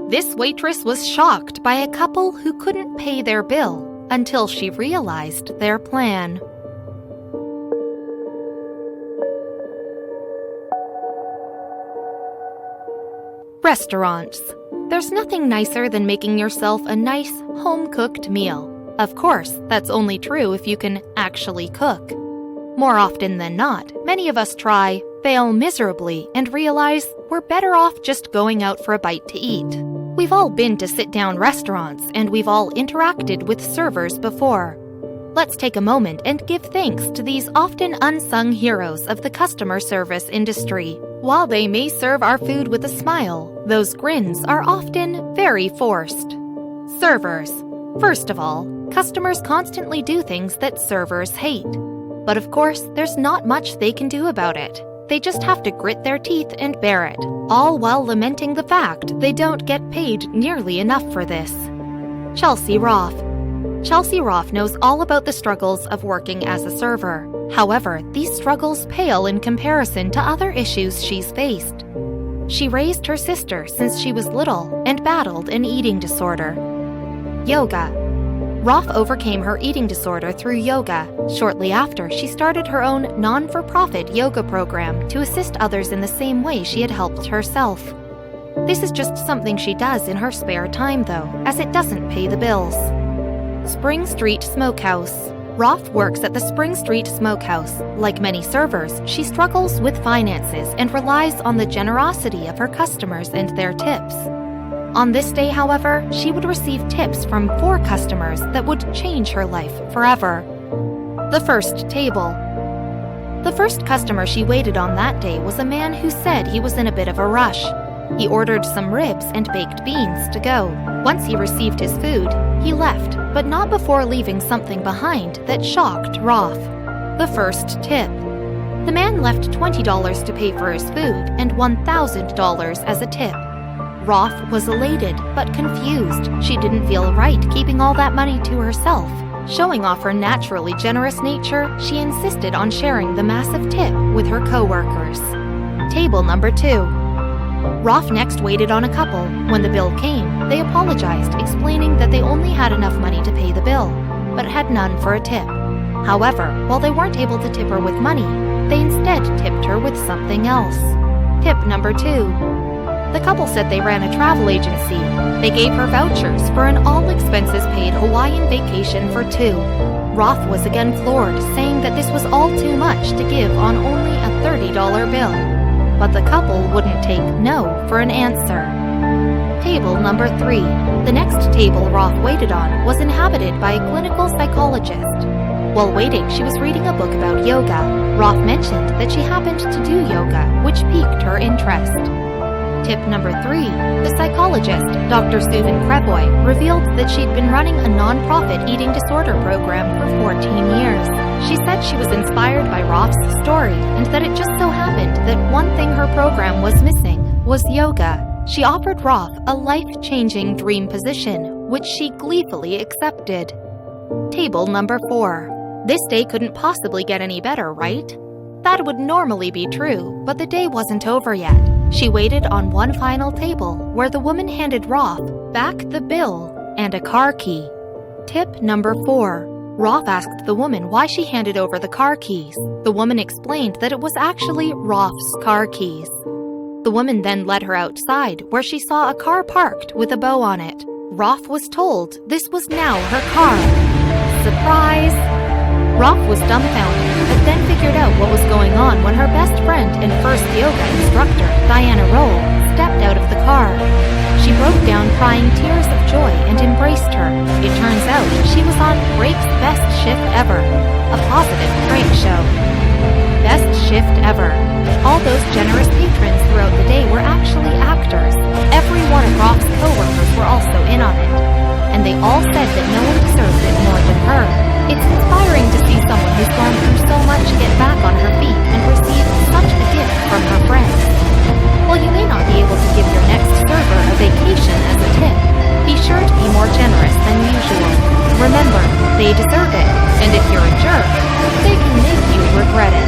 This waitress was shocked by a couple who couldn't pay their bill until she realized their plan. Restaurants. There's nothing nicer than making yourself a nice, home-cooked meal. Of course, that's only true if you can actually cook. More often than not, many of us try, fail miserably, and realize we're better off just going out for a bite to eat. We've all been to sit-down restaurants, and we've all interacted with servers before. Let's take a moment and give thanks to these often unsung heroes of the customer service industry. While they may serve our food with a smile, those grins are often very forced. Servers. First of all, customers constantly do things that servers hate. But of course, there's not much they can do about it. They just have to grit their teeth and bear it, all while lamenting the fact they don't get paid nearly enough for this. Chelsea Roth. Chelsea Roth knows all about the struggles of working as a server. However, these struggles pale in comparison to other issues she's faced. She raised her sister since she was little and battled an eating disorder. Yoga. Roth overcame her eating disorder through yoga. Shortly after, she started her own non-for-profit yoga program to assist others in the same way she had helped herself. This is just something she does in her spare time, though, as it doesn't pay the bills. Spring Street Smokehouse. Roth works at the Spring Street Smokehouse. Like many servers, she struggles with finances and relies on the generosity of her customers and their tips. On this day, however, she would receive tips from 4 customers that would change her life forever. The first table. The first customer she waited on that day was a man who said he was in a bit of a rush. He ordered some ribs and baked beans to go. Once he received his food, he left, but not before leaving something behind that shocked Roth. The first tip. The man left $20 to pay for his food and $1,000 as a tip. Roth was elated, but confused. She didn't feel right keeping all that money to herself. Showing off her naturally generous nature, she insisted on sharing the massive tip with her co-workers. Table number 2. Roth next waited on a couple. When the bill came, they apologized, explaining that they only had enough money to pay the bill, but had none for a tip. However, while they weren't able to tip her with money, they instead tipped her with something else. Tip number 2. The couple said they ran a travel agency. They gave her vouchers for an all-expenses-paid Hawaiian vacation for 2. Roth was again floored, saying that this was all too much to give on only a $30 bill. But the couple wouldn't take no for an answer. Table number 3. The next table Roth waited on was inhabited by a clinical psychologist. While waiting, she was reading a book about yoga. Roth mentioned that she happened to do yoga, which piqued her interest. Tip number 3. The psychologist, Dr. Susan Kreboy, revealed that she'd been running a non-profit eating disorder program for 14 years. She said she was inspired by Roth's story and that it just so happened that one thing her program was missing was yoga. She offered Roth a life-changing dream position, which she gleefully accepted. Table number 4. This day couldn't possibly get any better, right? That would normally be true, but the day wasn't over yet. She waited on one final table where the woman handed Roth back the bill and a car key. Tip number 4. Roth asked the woman why she handed over the car keys. The woman explained that it was actually Roth's car keys. The woman then led her outside, where she saw a car parked with a bow on it. Roth was told this was now her car. Surprise! Roth was dumbfounded, but then figured out what was going on when her best friend and first yoga instructor, Diana Roll, stepped out of the car. She broke down crying tears of joy and embraced her. It turns out she was on Break's best shift ever, a positive prank show. Best shift ever. All those generous patrons throughout the day were actually actors. Every one of Roth's co-workers were also in on it, and they all said that no one deserved it more than her. It's inspiring to see someone who's gone through so much get back on her feet and receive such a gift from her friends. While you may not be able to give your next server a vacation as a tip, be sure to be more generous than usual. Remember, they deserve it, and if you're a jerk, they can make you regret it.